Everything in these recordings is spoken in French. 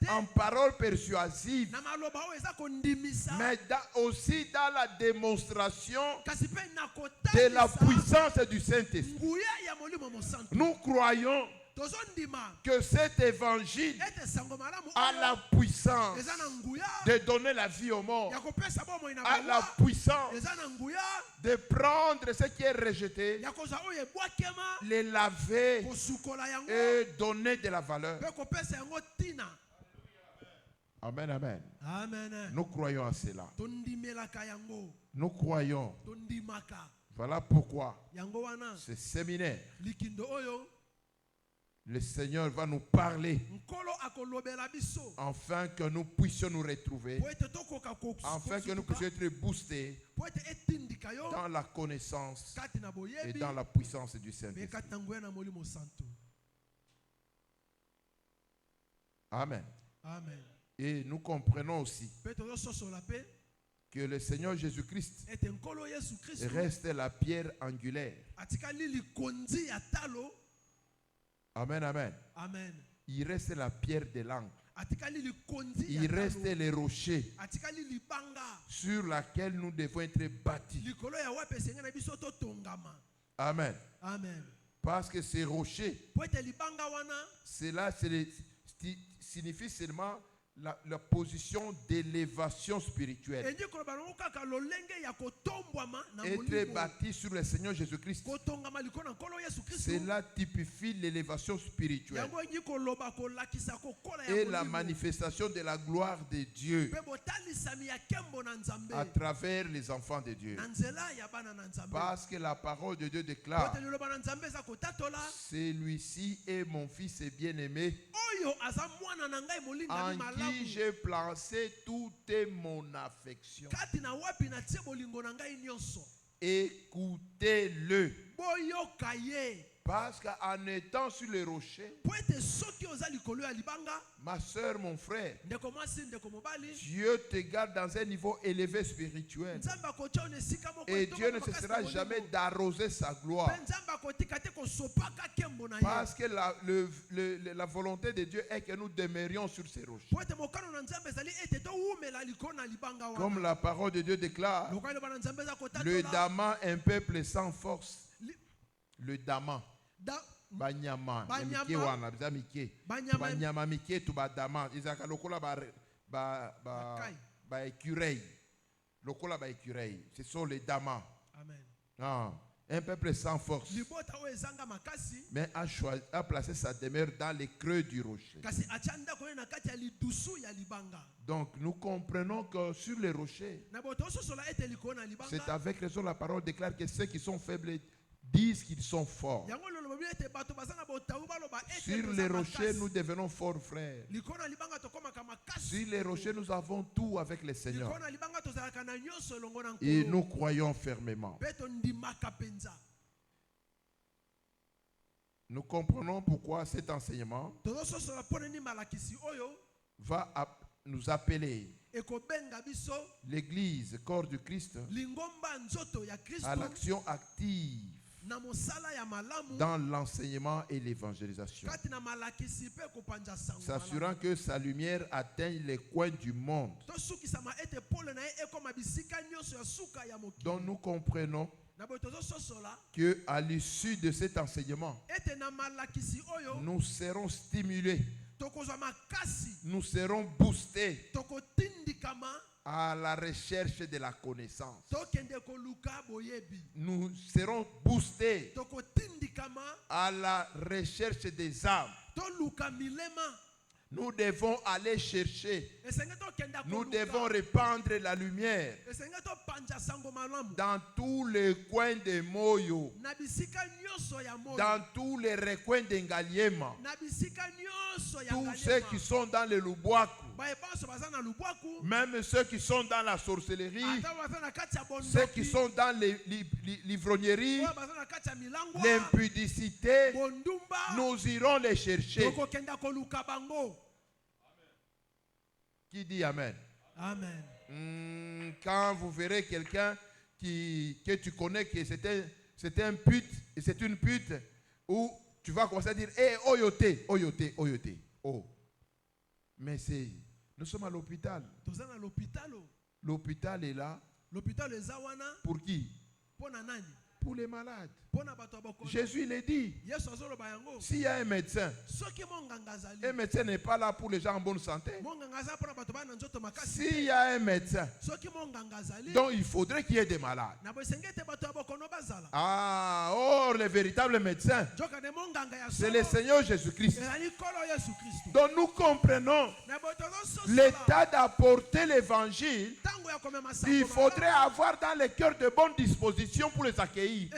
en paroles persuasives, mais aussi dans la démonstration de la puissance du Saint-Esprit. Nous croyons que cet évangile a la puissance de donner la vie aux morts, a la puissance de prendre ce qui est rejeté, les laver et donner de la valeur. Amen, amen. Nous croyons à cela. Nous croyons. Voilà pourquoi ce séminaire, le Seigneur va nous parler afin que nous puissions nous retrouver, afin que nous puissions être boostés dans la connaissance et dans la puissance du Saint-Esprit. Amen. Et nous comprenons aussi que le Seigneur Jésus-Christ reste la pierre angulaire. Amen, amen. Il reste la pierre de l'angle. Il reste les rochers sur lesquels nous devons être bâtis. Amen. Parce que ces rochers, cela signifie seulement la position d'élévation spirituelle. Être bâti sur le Seigneur Jésus-Christ, cela typifie l'élévation spirituelle et la manifestation de la gloire de Dieu à travers les enfants de Dieu. Parce que la parole de Dieu déclare: celui-ci est mon fils bien-aimé, en qui j'ai placé toute mon affection. Écoutez-le. Parce qu'en étant sur les rochers, ma soeur, mon frère, Dieu te garde dans un niveau élevé spirituel. Et Dieu ne cessera jamais d'arroser sa gloire. Parce que la volonté de Dieu est que nous demeurions sur ces rochers. Comme la parole de Dieu déclare, le Dama, un peuple sans force. Le Dama. Banyama, Banyama Mike to Badama, Isaka Lokola ba écureuil. Lokola ba écureuil. Ce sont les Damas. Amen. Un peuple sans force, mais a placé sa demeure dans les creux du rocher. Donc nous comprenons que sur les rochers, c'est avec raison la parole déclare que ceux qui sont faibles disent qu'ils sont forts. Sur les rochers, nous devenons forts, frères. Sur les rochers, nous avons tout avec le Seigneur. Et nous croyons fermement. Nous comprenons pourquoi cet enseignement va nous appeler l'Église, corps du Christ, à l'action active dans l'enseignement et l'évangélisation, s'assurant que sa lumière atteigne les coins du monde. Donc nous comprenons qu'à l'issue de cet enseignement, nous serons stimulés, nous serons boostés à la recherche de la connaissance. Nous serons boostés à la recherche des âmes. Nous devons aller chercher. Nous devons répandre la lumière dans tous les coins de Moyo, dans tous les recoins d'Engaliema, tous ceux qui sont dans le Lubwaku, même ceux qui sont dans la sorcellerie, ceux qui sont dans l'ivrognerie, l'impudicité, nous irons les chercher. Qui dit Amen? Amen. Quand vous verrez quelqu'un que tu connais, que c'est un pute, et c'est une pute, où tu vas commencer à dire, hey, oyote, oyote, oyote, oh. Mais nous sommes à l'hôpital. L'hôpital est là. Pour qui? Pour les malades. Jésus l'a dit. S'il y a un médecin n'est pas là pour les gens en bonne santé. S'il y a un médecin, donc il faudrait qu'il y ait des malades. Or, le véritable médecin, c'est le Seigneur Jésus-Christ. Donc nous comprenons l'état d'apporter l'évangile. Il faudrait avoir dans les cœurs de bonnes dispositions pour les accueillir.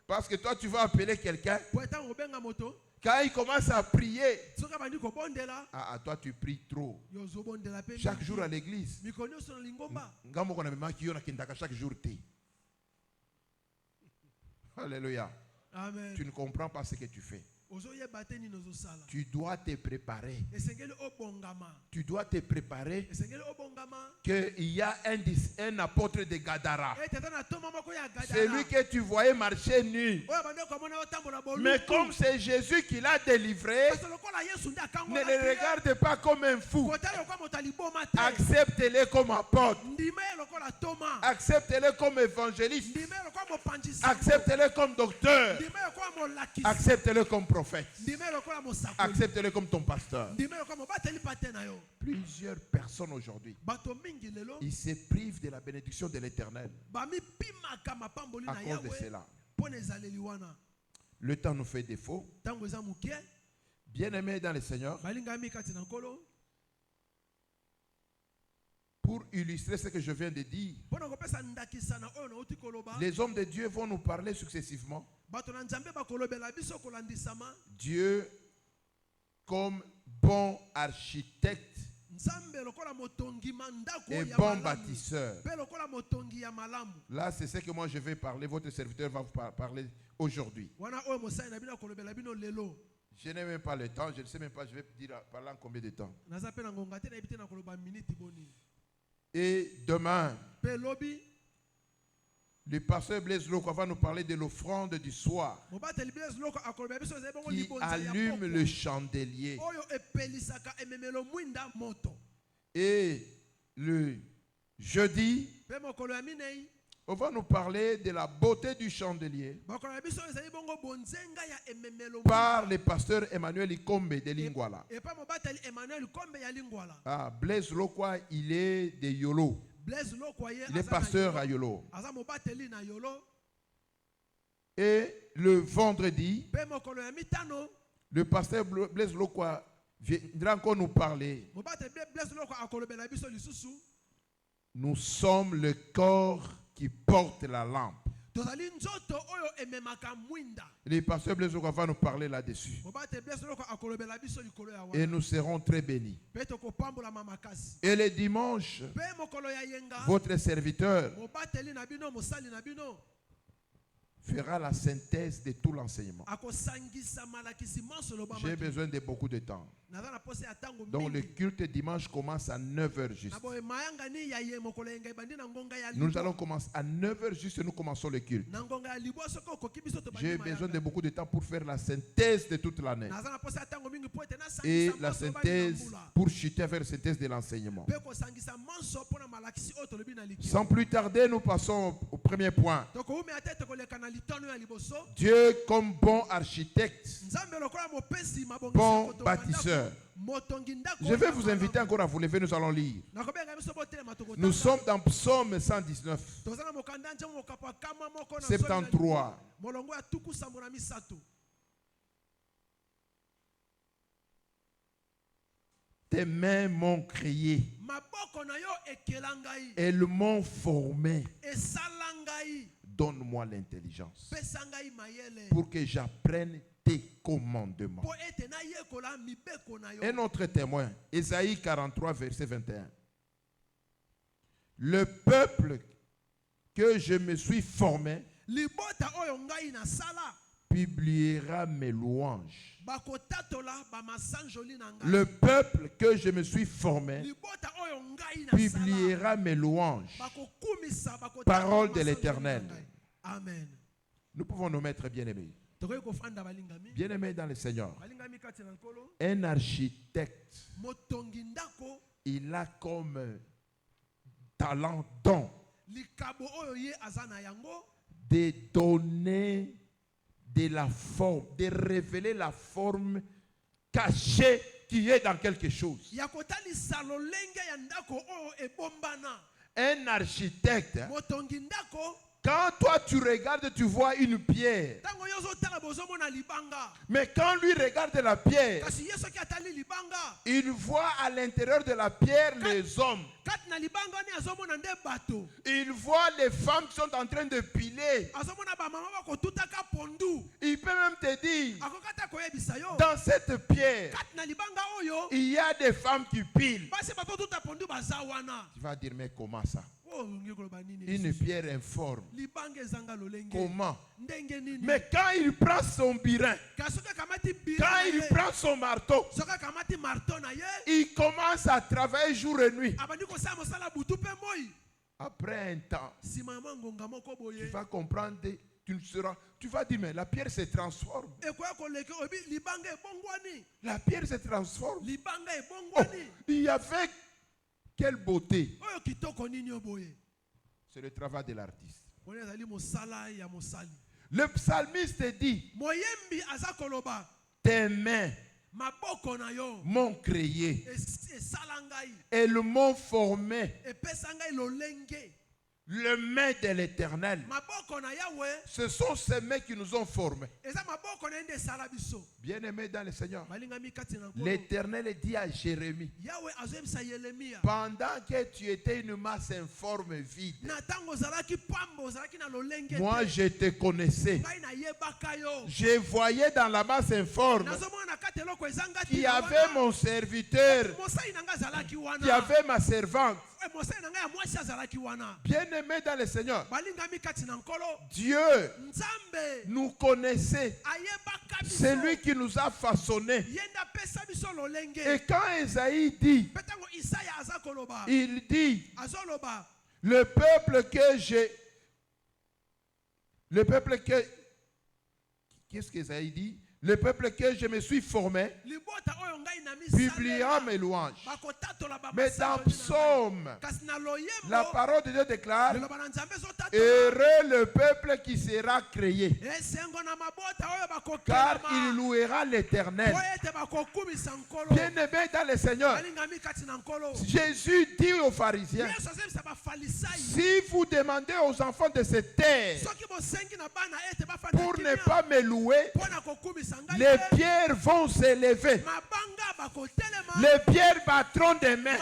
Parce que toi tu vas appeler quelqu'un, quand il commence à prier, toi tu pries trop. Chaque jour à l'église, chaque jour. Alléluia. Amen. Tu ne comprends pas ce que tu fais. Tu dois te préparer. Tu dois te préparer qu'il y a un apôtre de Gadara. Celui que tu voyais marcher nu. Mais comme c'est Jésus qui l'a délivré, ne le regarde pas comme un fou. Accepte-le comme apôtre. Accepte-le comme évangéliste. Accepte-le comme docteur. Accepte-le comme prophète. Accepte-le comme ton pasteur. Plusieurs personnes aujourd'hui, ils se privent de la bénédiction de l'Éternel à cause de cela. Le temps nous fait défaut. Bien-aimés dans le Seigneur, pour illustrer ce que je viens de dire, les hommes de Dieu vont nous parler successivement. Dieu, comme bon architecte et bon bâtisseur. Là, c'est ce que moi je vais parler. Votre serviteur va vous parler aujourd'hui. Je n'ai même pas le temps. Je ne sais même pas, je vais parler en combien de temps. Et demain, le pasteur Blaise Loko va nous parler de l'offrande du soir qui allume le chandelier. Et le jeudi, on va nous parler de la beauté du chandelier par le pasteur Emmanuel Ikombe de Lingwala. Blaise Loko, il est de Yolo. Il est pasteur à Yolo. Et le vendredi, le pasteur Blaise Loko viendra encore nous parler. Nous sommes le corps qui porte la lampe. Le pasteur Blaise Loko va nous parler là-dessus. Et nous serons très bénis. Et le dimanche, votre serviteur fera la synthèse de tout l'enseignement. J'ai besoin de beaucoup de temps. Donc le culte dimanche commence à 9h juste. Nous allons commencer à 9h juste, nous commençons le culte. J'ai besoin de beaucoup de temps pour faire la synthèse de toute l'année. Et la synthèse, pour chuter vers la synthèse de l'enseignement. Sans plus tarder, nous passons au premier point. Dieu comme bon architecte, bon bâtisseur. Je vais vous inviter encore à vous lever, nous allons lire. Nous sommes dans Psaume 119, 73. Tes mains m'ont crié, elles m'ont formé. Donne-moi l'intelligence pour que j'apprenne tes commandements. Un autre témoin, Ésaïe 43, verset 21. Le peuple que je me suis formé publiera mes louanges. Le peuple que je me suis formé publiera mes louanges. Parole de l'Éternel. Amen. Nous pouvons nous mettre bien-aimés. Bien-aimé dans le Seigneur, un architecte, il a comme talent, don, de donner de la forme, de révéler la forme cachée qui est dans quelque chose. Un architecte, quand toi tu regardes, tu vois une pierre. Mais quand lui regarde la pierre, il voit à l'intérieur de la pierre les hommes. Il voit les femmes qui sont en train de piler. Il peut même te dire, dans cette pierre, il y a des femmes qui pilent. Tu vas dire, mais comment ça? Une pierre informe. Comment? Mais quand il prend son birin, quand il prend son marteau, il commence à travailler jour et nuit. Après un temps, tu vas comprendre, tu vas dire, mais la pierre se transforme. La pierre se transforme. Oh, il y avait quelle beauté. C'est le travail de l'artiste. Le psalmiste dit, tes mains m'ont créé, elles m'ont formé. Le main de l'Éternel, ce sont ces mains qui nous ont formés. Bien-aimé dans le Seigneur, l'Éternel dit à Jérémie, pendant que tu étais une masse informe vide, moi je te connaissais. Je voyais dans la masse informe qu'il y avait mon serviteur, qu'il y avait ma servante. Bien-aimé dans le Seigneur, Dieu nous connaissait. C'est lui qui nous a façonnés. Et quand Esaïe dit, il dit, le peuple que qu'est-ce qu'Esaïe dit? Le peuple que je me suis formé publiera mes louanges. Mais dans Psaume, la parole de Dieu déclare, heureux le peuple qui sera créé, car il louera l'Éternel. Bien-aimé dans le Seigneur, Jésus dit aux pharisiens, si vous demandez aux enfants de cette terre pour ne pas me louer, les pierres vont s'élever. Les pierres battront des mains.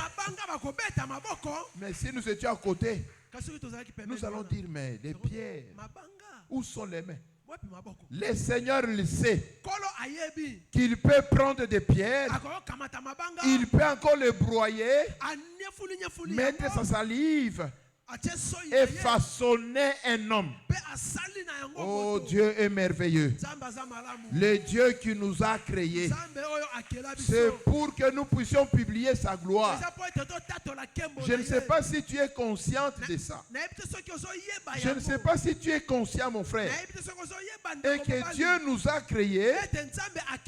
Mais si nous étions à côté, nous allons dire, mais les pierres, où sont les mains? Le Seigneur le sait qu'il peut prendre des pierres, il peut encore les broyer, mettre sa salive et façonner un homme. Oh, Dieu est merveilleux. Le Dieu qui nous a créés, c'est pour que nous puissions publier sa gloire. Je ne sais pas si tu es consciente de ça. Je ne sais pas si tu es conscient, mon frère, et que Dieu nous a créés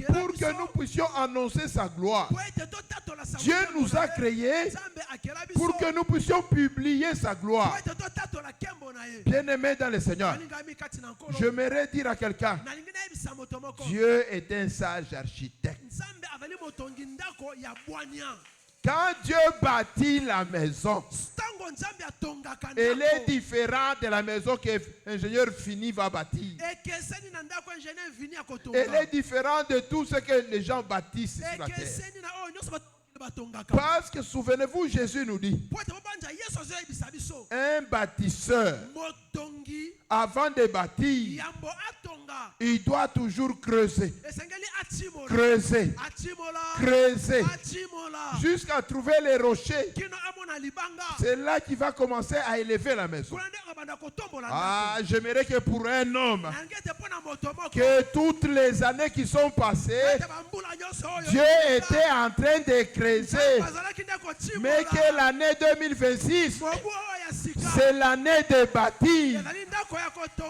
pour que nous puissions annoncer sa gloire. Dieu nous a créés pour que nous puissions publier sa gloire. Bien-aimé dans le Seigneur, j'aimerais dire à quelqu'un, Dieu est un sage architecte. Quand Dieu bâtit la maison, elle est différente de la maison que l'ingénieur fini va bâtir. Elle est différente de tout ce que les gens bâtissent sur la terre. Parce que souvenez-vous, Jésus nous dit, un bâtisseur, avant de bâtir, il doit toujours creuser, creuser, creuser, jusqu'à trouver les rochers. C'est là qu'il va commencer à élever la maison. Ah, j'aimerais que pour un homme, que toutes les années qui sont passées, Dieu était en train de creuser, mais que l'année 2026, c'est l'année de bâtir.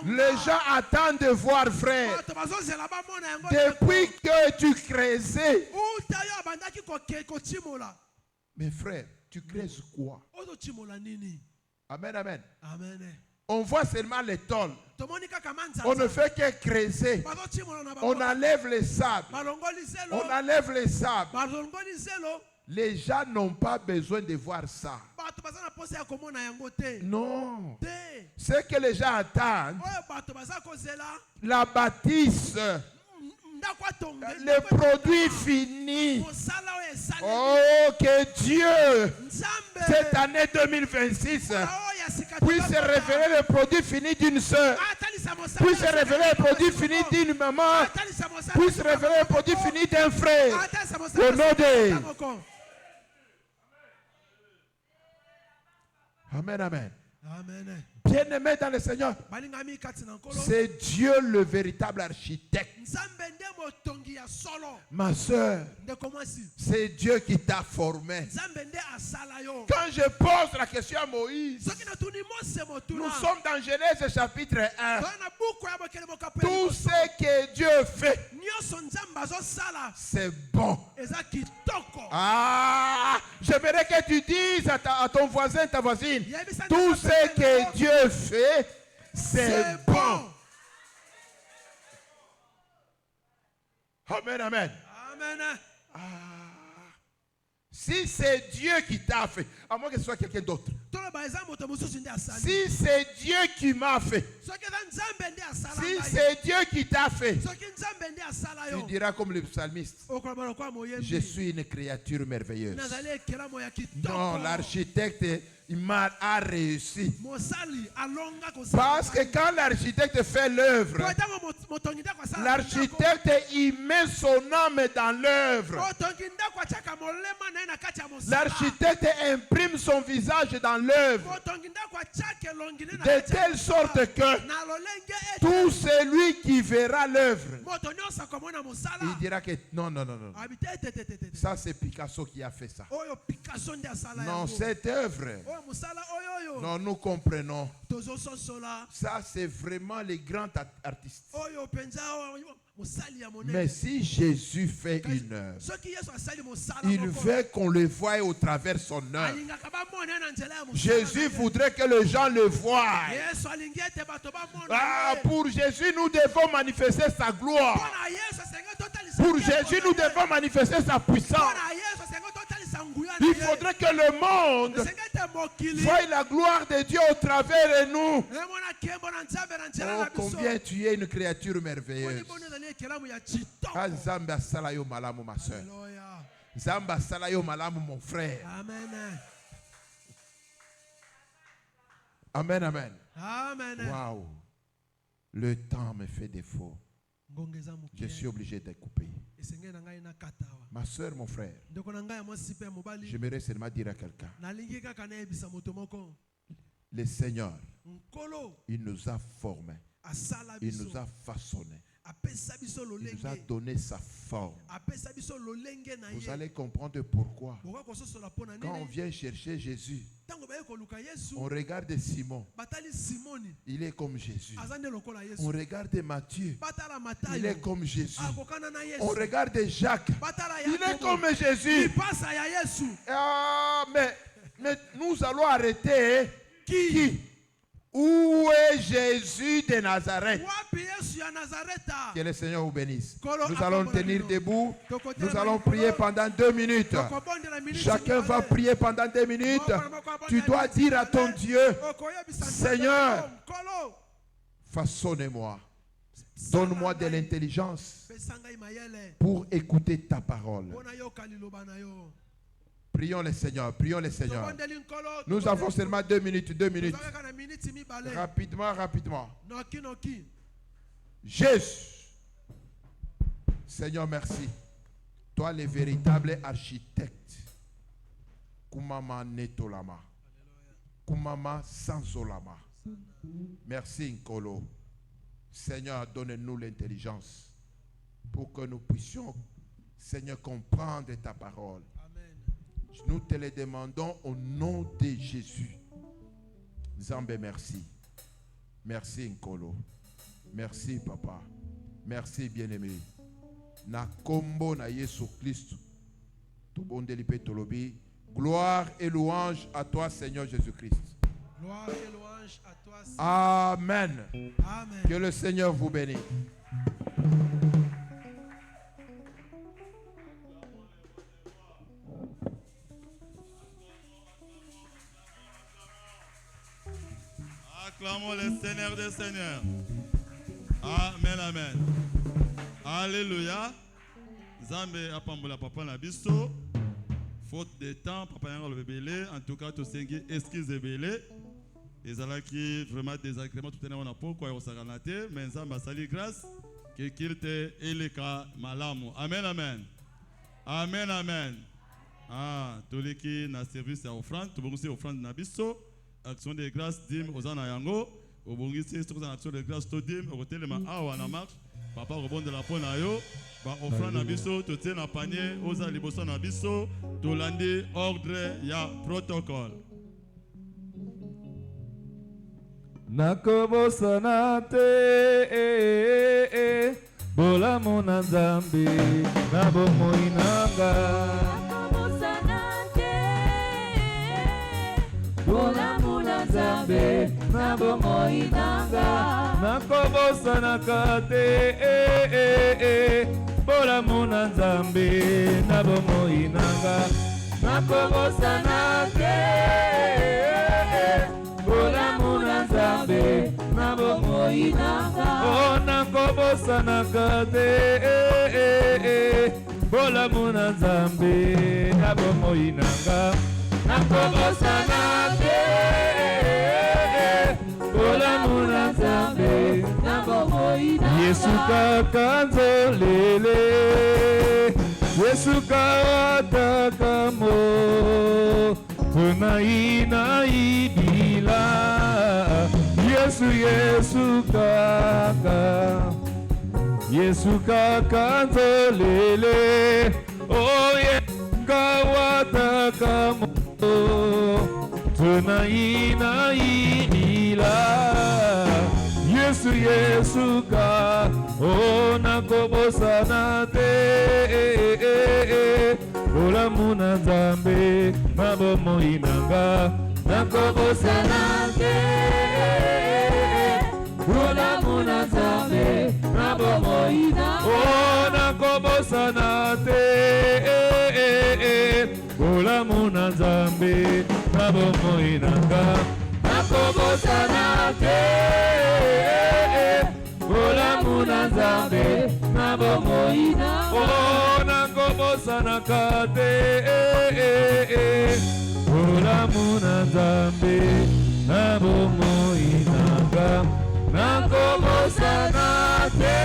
Les gens attendent de voir, frère. Depuis que tu creusais. Mais frère, tu creuses quoi? Amen, amen. On voit seulement les tôles. On ne fait que creuser. On enlève les sables. On enlève les sables. Les gens n'ont pas besoin de voir ça. Non. Ce que les gens attendent, la bâtisse, le produit fini. Oh, que Dieu, cette année 2026, puisse révéler le produit fini d'une soeur, puisse révéler le produit fini d'une maman, puisse révéler le produit fini d'un frère. Au nom de... Amen, amen. Amen. Bien-aimé dans le Seigneur, c'est Dieu le véritable architecte. Ma soeur, c'est Dieu qui t'a formé. Quand je pose la question à Moïse, nous sommes dans Genèse chapitre 1. Tout ce que Dieu fait, c'est bon. Ah, j'aimerais que tu dises à ton voisin, ta voisine, tout ce que Dieu fait, c'est bon. Amen, amen. Amen. Ah. Si c'est Dieu qui t'a fait, à moins que ce soit quelqu'un d'autre. Si c'est Dieu qui m'a fait, si c'est Dieu qui t'a fait, tu diras comme le psalmiste, je suis une créature merveilleuse. Non, l'architecte a réussi. Parce que quand l'architecte fait l'œuvre, l'architecte il met son âme dans l'œuvre. L'architecte imprime son visage dans l'œuvre de telle sorte que tout celui qui verra l'œuvre, il dira que non, non, non, non. Ça c'est Picasso qui a fait ça. Non, cette œuvre, non, nous comprenons. Ça c'est vraiment les grands artistes. Mais si Jésus fait une œuvre, il veut qu'on le voie au travers son œuvre. Jésus voudrait que les gens le voient. Ah, pour Jésus, nous devons manifester sa gloire. Pour Jésus, nous devons manifester sa puissance. Il faudrait que le monde voie la gloire de Dieu au travers de nous. Oh, combien tu es une créature merveilleuse. Zamba salayo malamu, ma soeur. Zamba salayo malamu, mon frère. Amen, amen. Amen. Wow. Le temps me fait défaut. Je suis obligé de couper. Ma soeur, mon frère, j'aimerais seulement dire à quelqu'un, le Seigneur, il nous a formés, il nous a façonnés, il nous a donné sa forme. Vous allez comprendre pourquoi. Quand on vient chercher Jésus, on regarde Simon, il est comme Jésus. On regarde Matthieu, il est comme Jésus. On regarde Jacques, il est comme Jésus. Ah, mais nous allons arrêter. Qui? Où est Jésus de Nazareth? Que le Seigneur vous bénisse. Nous allons tenir debout. Nous allons prier pendant 2 minutes. Chacun va prier pendant 2 minutes. Tu dois dire à ton Dieu, Seigneur, façonnez-moi. Donne-moi de l'intelligence pour écouter ta parole. Prions le Seigneur, prions le Seigneur. Nous avons seulement 2 minutes, 2 minutes. Rapidement, rapidement. Jésus. Seigneur, merci. Toi, le véritable architecte. Kumama netolama. Kumama sansolama. Merci, Nkolo. Seigneur, donne-nous l'intelligence pour que nous puissions, Seigneur, comprendre ta parole. Nous te le demandons au nom de Jésus. Zambé, merci. Merci Nkolo. Merci papa. Merci bien-aimé. Na kombo na Yesu Christ. Tobondeli pe tolobi. Gloire et louange à toi Seigneur Jésus-Christ. Gloire et louange à toi Seigneur. Amen. Amen. Que le Seigneur vous bénisse. Acclamons le Seigneur des Seigneurs. Amen, amen. Alléluia. Zambe apambola papa na biso. Faute de temps, papa yanga le bébé. En tout cas, tout sengi excuse de bébé. Les ala qui vraiment désagrément tout on a pourquoi on s'arrête. Mais Zambe sali grâce que qu'il te eleka malamu. Amen, amen. Amen, amen. Ah, tous les qui na service à offrande, tout le monde offrande na biso. Action de grâce dim ozana yango obongisi tout en action de grâce to dim otelema awa na marche papa rebonde la pona yo ba offrande na biso to tie na panier oza liboso na biso to landi ordre ya protocole nakobosana te bola mona nzambe na bomoi nanga bola muna nzambe na bomoi nanga nakobosana te bola muna nzambe na bomoi nanga nakobosana te bola muna nzambe na bomoi nanga oh nakobosana te bola muna nzambe na bomoi nanga nakobosana te bola muna nzambe na bomoi nanga Yesu kaka nzolele Yesu kawataka mo tunaina ibila Yesu kaka nzolele oh kawataka mo tunaina ibila Yesu ka oh nakobosana te bola muna nzambe na bomoi nanga nakobosana te bola muna nzambe na bomoi nanga oh nakobosana te bola muna nzambe na bomoi nanga nakobosana te bola muna nzambe na bomoi nanga oh nakobosana te bola muna nzambe na bomoi nanga nakobosana te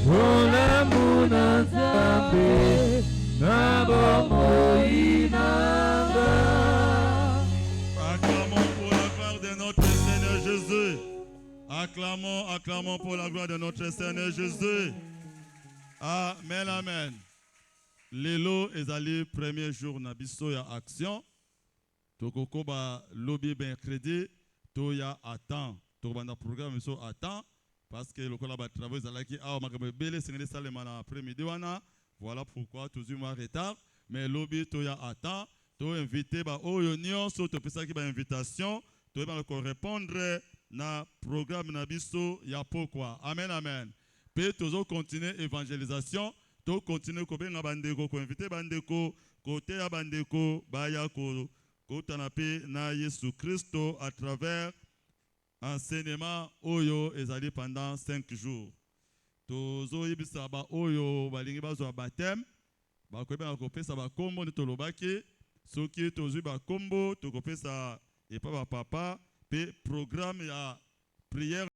bola muna nzambe na bomoi nanga. Acclamons pour la gloire de notre Seigneur Jésus. Acclamons pour la gloire de notre Seigneur Jésus. Amen, amen. Lelo ezali premier jour na biso ya action. Tokoko ba lobby ben crédit to ya attend. To banda programme biso attend parce que le kola ba travaux ezalaki awa makambe belé sengeli salema na après-midi wana. Voilà pourquoi toujours en retard mais lobby to ya attend. To invité ba oyo nyonso to pesaki ba invitation to ba ko répondre na programme na biso ya pourquoi. Amen, amen. Pe tozo continuer évangélisation. To continue ko benga bandeko ko inviter bandeko côté ya bandeko baya ko tanape na Yesu Christo à travers enseignement oyo ezali pendant 5 jours. Tozo yebisa ba oyo balingi bazwa baptême ba ko benga ko pesa ba kombo ne tolobaki soki tozu ba kombo to ko pesa et pas ba papa pe programme ya prière